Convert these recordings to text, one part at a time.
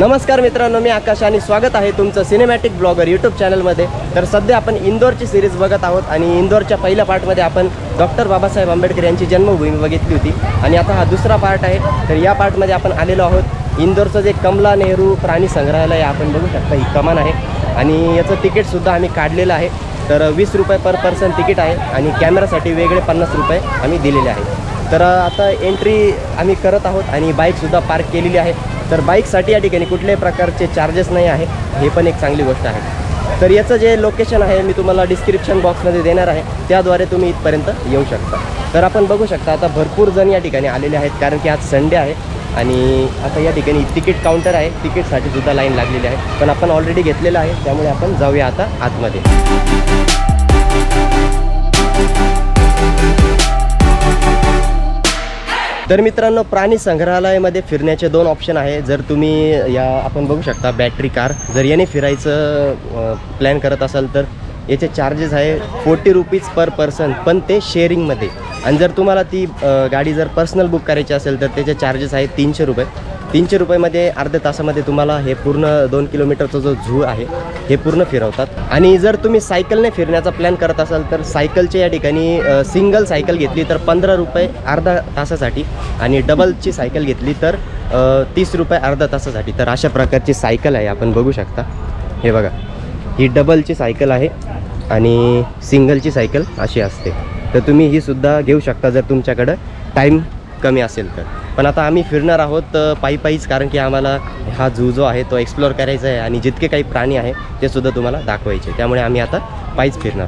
नमस्कार मित्रांनो, मी आकाश आणि स्वागत आहे तुमचं सिनेमॅटिक ब्लॉगर यूट्यूब चॅनलमध्ये। तर सध्या आपण इंदोरची सिरीज बघत आहोत आणि इंदोरच्या पहिल्या पार्टमध्ये आपण डॉक्टर बाबासाहेब आंबेडकर यांची जन्मभूमी बघितली होती आणि आता हा दुसरा पार्ट आहे। तर या पार्टमध्ये आपण आलेलो आहोत इंदोरचं जे kamla nehru प्राणी संग्रहालय आपण बघू शकता, ही कमान आहे आणि याचं तिकीटसुद्धा आम्ही काढलेलं आहे। तर 20 रुपये पर पर्सन तिकीट आहे आणि कॅमेरासाठी वेगळे 50 रुपये आम्ही दिलेले आहेत। तर आता एंट्री आम्ही करत आहोत आणि बाईकसुद्धा पार्क केलेली आहे। तर बाईकसाठी या ठिकाणी कुठल्याही प्रकारचे चार्जेस नाही आहे, हे पण एक चांगली गोष्ट आहे। तर याचं जे लोकेशन आहे मी तुम्हाला डिस्क्रिप्शन बॉक्समध्ये देणार आहे, त्याद्वारे तुम्ही इथपर्यंत येऊ शकता। तर आपण बघू शकता आता भरपूर जण या ठिकाणी आलेले आहेत, कारण की आज संडे आहे आणि आता या ठिकाणी तिकीट काउंटर आहे, तिकीटसाठी सुद्धा लाईन लागलेली आहे, पण आपण ऑलरेडी घेतलेलं आहे, त्यामुळे आपण जाऊया आता आतमध्ये। तर मित्रांनो, प्राणी संग्रहालयामध्ये फिरण्याचे 2 ऑप्शन आहे। जर तुम्ही या आपण बघू शकता बॅटरी कार, जर याने फिरायचं प्लॅन करत असाल तर याचे चार्जेस आहे 40 रुपीज पर पर्सन, पण ते शेअरिंगमध्ये। आणि जर तुम्हाला ती गाडी जर पर्सनल बुक करायची असेल तर त्याचे चार्जेस आहे 300 रुपये। 300 रुपयामध्ये अर्ध्या तासामध्ये तुम्हाला हे पूर्ण 2 किलोमीटरचा जो झू आहे हे पूर्ण फिरवतात। आणि जर तुम्ही सायकलने फिरण्याचा प्लॅन करत असाल तर सायकलचे या ठिकाणी सिंगल सायकल घेतली तर 15 रुपये अर्धा तासासाठी आणि डबलची सायकल घेतली तर 30 रुपये अर्धा तासासाठी। तर अशा प्रकारची सायकल आहे, आपण बघू शकता, हे बघा, ही डबलची सायकल आहे आणि सिंगलची सायकल अशी असते। तर तुम्ही ही सुद्धा घेऊ शकता जर तुमच्याकडं टाईम कमी असेल तर। पण आता आम्ही फिरणार आहोत पायीच, कारण की आम्हाला हा झू जो आहे तो एक्सप्लोअर करायचा आहे आणि जितके काही प्राणी आहे ते सुद्धा तुम्हाला दाखवायचे, त्यामुळे आम्ही आता पायीच फिरणार।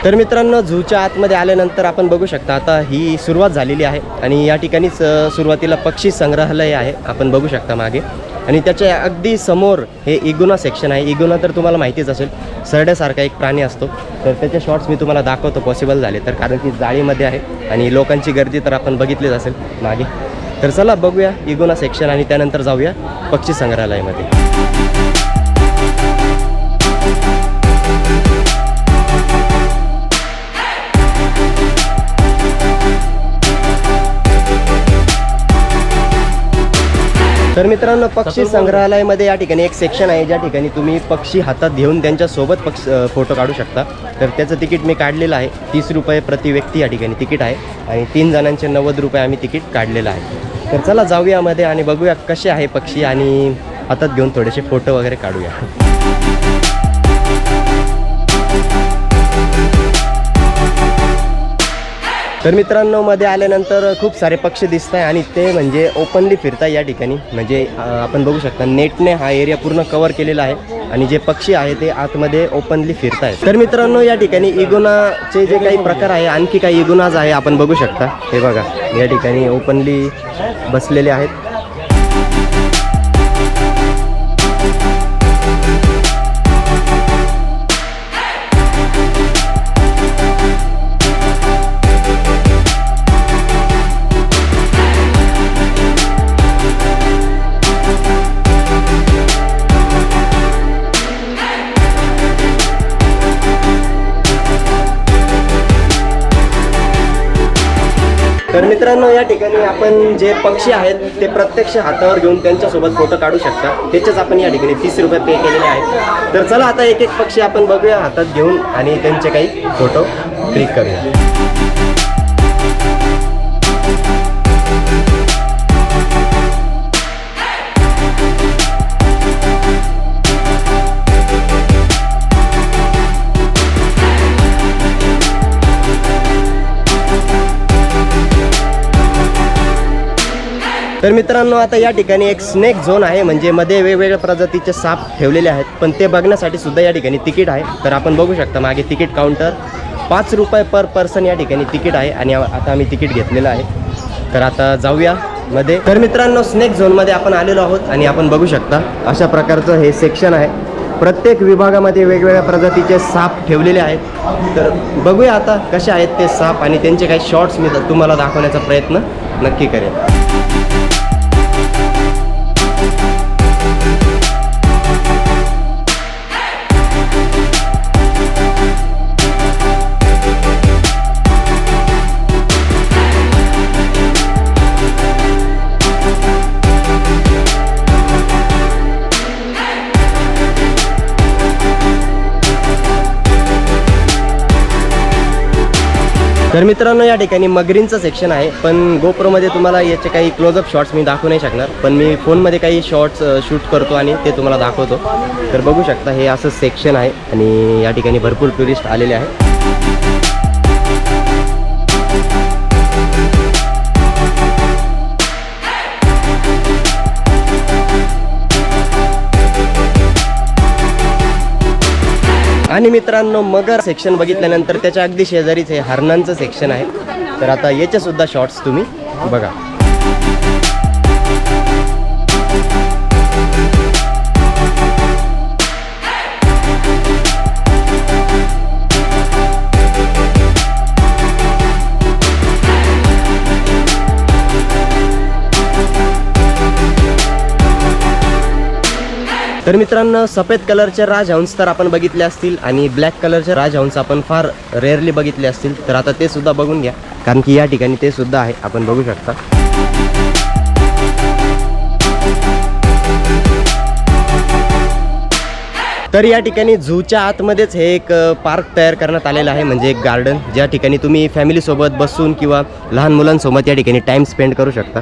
तर मित्रांनो, झूच्या आतमध्ये आल्यानंतर आपण बघू शकता आता ही सुरुवात झालेली आहे आणि या ठिकाणीच सुरुवातीला पक्षी संग्रहालय आहे, आपण बघू शकता मागे, आणि त्याच्या अगदी समोर हे इगुना सेक्शन आहे। इगुना तर तुम्हाला माहितीच असेल, सरड्यासारखा एक प्राणी असतो। तर त्याचे शॉर्ट्स मी तुम्हाला दाखवतो पॉसिबल झाले तर, कारण की जाळीमध्ये आहे आणि लोकांची गर्दी तर आपण बघितलीच असेल मागे। तर चला बघूया इगुना सेक्शन आणि त्यानंतर जाऊया पक्षी संग्रहालयामध्ये। तर मित्रांनो, पक्षी संग्रहालयामध्ये या ठिकाणी एक सेक्शन आहे ज्या ठिकाणी तुम्ही पक्षी हातात घेऊन त्यांच्यासोबत फोटो काढू शकता। तर त्याचं तिकीट मी काढलेलं आहे, 30 रुपये प्रति व्यक्ती या ठिकाणी तिकीट आहे आणि 3 जणांचे 90 रुपये आम्ही तिकीट काढलेलं आहे। तर चला जाऊया मध्ये आणि बघूया कसे आहे पक्षी आणि हातात घेऊन थोडेसे फोटो वगैरे काढूया। तर मित्रांनो, मध्ये आल्यानंतर खूप सारे पक्षी दिसत आहे आणि ते म्हणजे ओपनली फिरताय या ठिकाणी, म्हणजे आपण बघू शकता नेटने हा एरिया पूर्ण कव्हर केलेला आहे आणि जे पक्षी आहे ते आतमध्ये ओपनली फिरत आहेत। तर मित्रांनो, या ठिकाणी इगुनाचे जे काही प्रकार आहे, आणखी काही इगुनाज आहे, आपण बघू शकता, हे बघा, या ठिकाणी ओपनली बसलेले आहेत। तर मित्रांनो, या ठिकाणी आपण जे पक्षी आहेत ते प्रत्यक्ष हातावर घेऊन त्यांच्यासोबत फोटो काढू शकता, त्याचेच आपण या ठिकाणी 30 रुपये पे केलेले आहेत। तर चला आता एक एक पक्षी आपण बघूया हातात घेऊन आणि त्यांचे काही फोटो क्लिक करूया। तर मित्रांनो, आता या ठिकाणी एक स्नेक झोन आहे, म्हणजे मध्ये वेगवेगळ्या प्रजातीचे साप ठेवलेले आहेत, पण ते बघण्यासाठी सुद्धा या ठिकाणी तिकीट आहे। तर आपण बघू शकता मागे तिकीट काउंटर 5 रुपये पर पर्सन या ठिकाणी तिकीट आहे आणि आता आम्ही तिकीट घेतलेलं आहे। तर आता जाऊया मध्ये। तर मित्रांनो, स्नेक झोनमध्ये आपण आलेलो आहोत आणि आपण बघू शकता अशा प्रकारचं हे सेक्शन आहे। प्रत्येक विभागामध्ये वेगवेगळ्या प्रजातीचे साप ठेवलेले आहेत। तर बघूया आता कसे आहेत ते साप आणि त्यांचे काही शॉर्ट्स मी तुम्हाला दाखवण्याचा प्रयत्न नक्की करेन। तर मित्रांनो या ठिकाणी मगरींचं सेक्शन आहे, पण गोप्रोमध्ये तुम्हाला याचे काही क्लोजअप शॉट्स मी दाखवू नाही शकणार, पण मी फोनमध्ये काही शॉट्स शूट करतो आणि ते तुम्हाला दाखवतो. तर बघू शकता हे असं सेक्शन आहे आणि या ठिकाणी भरपूर टुरिस्ट आलेले आहे. आणि मित्रांनो मगर सेक्शन बघितल्यानंतर त्याच्या अगदी शेजारीच हे हरणांचं सेक्शन आहे. तर आता याचे सुद्धा शॉट्स तुम्ही बघा. तर मित्रांनो सफेद कलरचे राजहंस तर आपण बघितले असतील आणि ब्लॅक कलरचे राजहंस आपण फार रेअरली बघितले असतील. तर आता ते सुद्धा बघून घ्या, कारण की या ठिकाणी ते सुद्धा आहे, आपण बघू शकता. तर या ठिकाणी झूच्या आतमध्येच हे एक पार्क तयार करण्यात आलेलं आहे, म्हणजे एक गार्डन, ज्या ठिकाणी तुम्ही फॅमिलीसोबत बसून किंवा लहान मुलांसोबत या ठिकाणी टाईम स्पेंड करू शकता.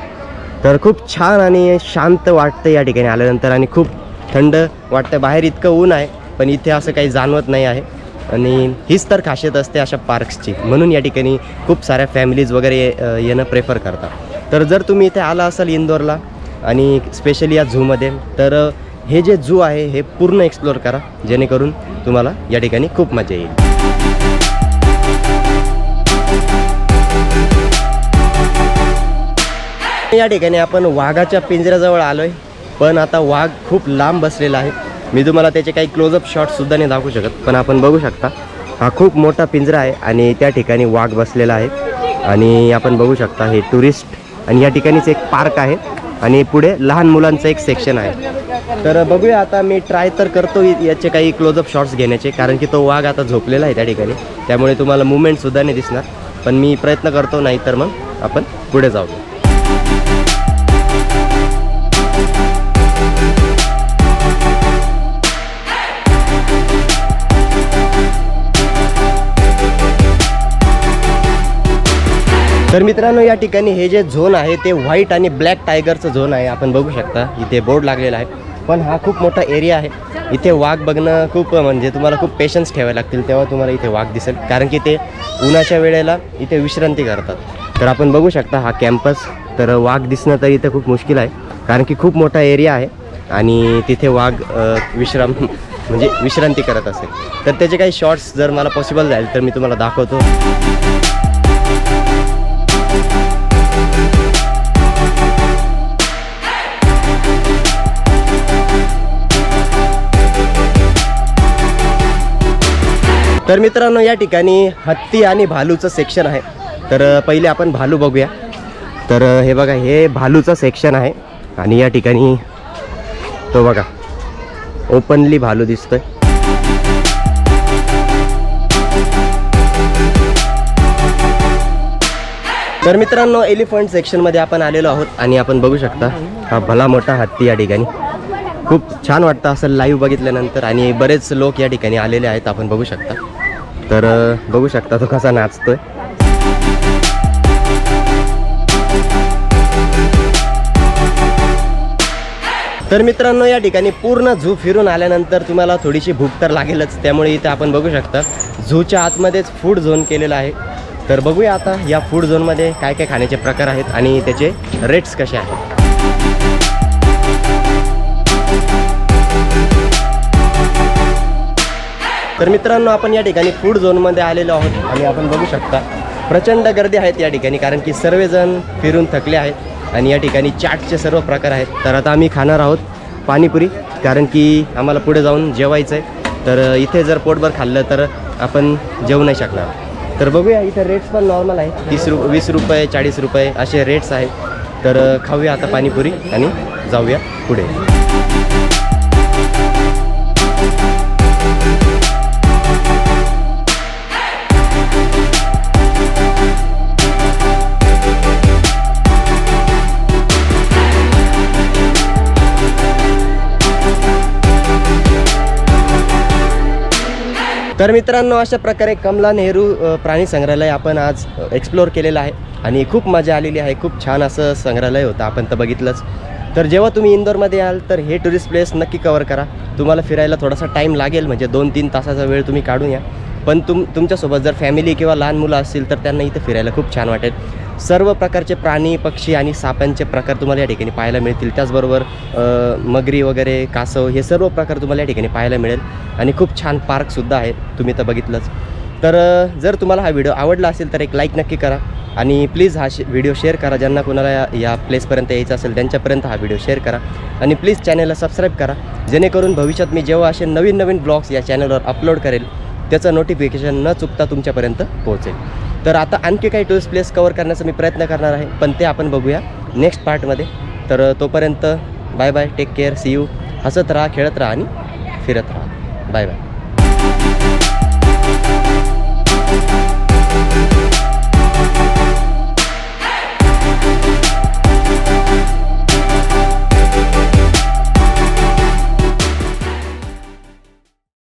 तर खूप छान आणि शांत वाटतं या ठिकाणी आल्यानंतर आणि खूप थंड वाटतं. बाहेर इतकं ऊन आहे पण इथे असं काही जाणवत नाही आहे आणि हीच तर खासियत असते अशा पार्क्सची, म्हणून या ठिकाणी खूप साऱ्या फॅमिलीज वगैरे येणं प्रेफर करतात. तर जर तुम्ही इथे आला असाल इंदोरला आणि स्पेशली या झूमध्ये, तर हे जे झू आहे हे पूर्ण एक्सप्लोअर करा, जेणेकरून तुम्हाला या ठिकाणी खूप मजा येईल. या ठिकाणी आपण वाघाच्या पिंजऱ्याजवळ आलो आहे, पण आता वाघ खूप लांब बसलेला आहे. मी तुम्हाला त्याचे काही क्लोजअप शॉट्ससुद्धा नाही दाखवू शकत, पण आपण बघू शकता हा खूप मोठा पिंजरा आहे आणि त्या ठिकाणी वाघ बसलेला आहे. आणि आपण बघू शकता हे टुरिस्ट आणि या ठिकाणीच एक पार्क आहे आणि पुढे लहान मुलांचं एक सेक्शन आहे. तर बघूया आता मी ट्राय तर करतो याचे काही क्लोजअप शॉट्स घेण्याचे, कारण की तो वाघ आता झोपलेला आहे त्या ठिकाणी, त्यामुळे तुम्हाला मुवमेंटसुद्धा नाही दिसणार, पण मी प्रयत्न करतो, नाही तर मग आपण पुढे जाऊ. तर मित्रांनो या ठिकाणी हे जे झोन आहे ते व्हाईट आणि ब्लॅक टायगरचं झोन आहे, आपण बघू शकता इथे बोर्ड लागलेला आहे. पण हा खूप मोठा एरिया आहे, इथे वाघ बघणं खूप म्हणजे तुम्हाला खूप पेशन्स ठेवावे लागतील, तेव्हा तुम्हाला इथे वाघ दिसेल, कारण की ते उन्हाच्या वेळेला इथे विश्रांती करतात. तर आपण बघू शकता हा कॅम्पस, तर वाघ दिसणं तर इथे खूप मुश्किल आहे, कारण की खूप मोठा एरिया आहे आणि तिथे वाघ विश्रांती करत असेल. तर त्याचे काही शॉट्स जर मला पॉसिबल झाले तर मी तुम्हाला दाखवतो. तर मित्रांनो या ठिकाणी हत्ती आणि भालूचं सेक्शन आहे. तर पहिले आपण भालू बघूया. तर हे बघा, हे भालूचं सेक्शन आहे आणि या ठिकाणी तो बघा ओपनली भालू दिसतोय. तर मित्रांनो एलिफंट सेक्शनमध्ये आपण आलेलो आहोत आणि आपण बघू शकता हा भला मोठा हत्ती या ठिकाणी. खूप छान वाटतं असं लाईव्ह बघितल्यानंतर आणि बरेच लोक या ठिकाणी आलेले आहेत, आपण बघू शकता. तर बघू शकता तो कसा नाचतोय. तर मित्रांनो या ठिकाणी पूर्ण झू फिरून आल्यानंतर तुम्हाला थोडीशी भूक तर लागेलच, त्यामुळे इथे आपण बघू शकता झूच्या आतमध्येच फूड झोन केलेला आहे. तर बघूया आता या फूड झोनमध्ये काय काय खाण्याचे प्रकार आहेत आणि त्याचे रेट्स कसे आहेत. तर मित्रांनो आपण या ठिकाणी फूड झोनमध्ये आलेलो आहोत आणि आपण बघू शकता प्रचंड गर्दी आहेत या ठिकाणी, कारण की सर्वजण फिरून थकले आहेत आणि या ठिकाणी चाटचे सर्व प्रकार आहेत. तर आता आम्ही खाणार आहोत पाणीपुरी, कारण की आम्हाला पुढे जाऊन जेवायचं आहे. तर इथे जर पोटभर खाल्लं तर आपण जेवू नाही शकणार. तर बघूया, इथे रेट्स पण नॉर्मल आहे, 20 रुपये 40 रुपये असे रेट्स आहेत. तर खाऊया आता पाणीपुरी आणि जाऊया पुढे. तर मित्रांनो, अशा प्रकारे कमला नेहरू प्राणी संग्रहालय आपण आज एक्सप्लोअर केलेलं आहे आणि खूप मजा आलेली आहे. खूप छान असं संग्रहालय होतं, आपण तर बघितलंच. तर जेव्हा तुम्ही इंदोरमध्ये याल तर हे टुरिस्ट प्लेस नक्की कवर करा. तुम्हाला फिरायला थोडासा टाईम लागेल, म्हणजे 2-3 तासाचा वेळ तुम्ही काढून या. पण तुमच्यासोबत जर फॅमिली किंवा लहान मुलं असतील तर त्यांना इथं फिरायला खूप छान वाटेल. सर्व प्रकारचे प्राणी, पक्षी आणि सापांचे प्रकार तुम्हाला या ठिकाणी पाहायला मिळतील. त्याचबरोबर मगरी वगैरे, कासव, हे सर्व प्रकार तुम्हाला या ठिकाणी पाहायला मिळेल. आणि खूप छान पार्कसुद्धा आहे, तुम्ही तर बघितलंच. तर जर तुम्हाला हा व्हिडिओ आवडला असेल तर एक लाईक नक्की करा आणि प्लीज हा व्हिडिओ शेअर करा. ज्यांना कोणाला या प्लेसपर्यंत यायचं असेल त्यांच्यापर्यंत हा व्हिडिओ शेअर करा. आणि प्लीज चॅनलला सबस्क्राईब करा, जेणेकरून भविष्यात मी जेव्हा असे नवीन नवीन ब्लॉग्स या चॅनलवर अपलोड करेल त्याचं नोटिफिकेशन न चुकता तुमच्यापर्यंत पोहोचेल. तर आता आणखी काही टुरिस्ट प्लेस कवर करण्याचा मी प्रयत्न करणार आहे, पण ते आपण बघूया नेक्स्ट पार्टमध्ये. तर तोपर्यंत bye bye, take care, see you. हसत राहा, खेळत राहा आणि फिरत राहा. Bye bye.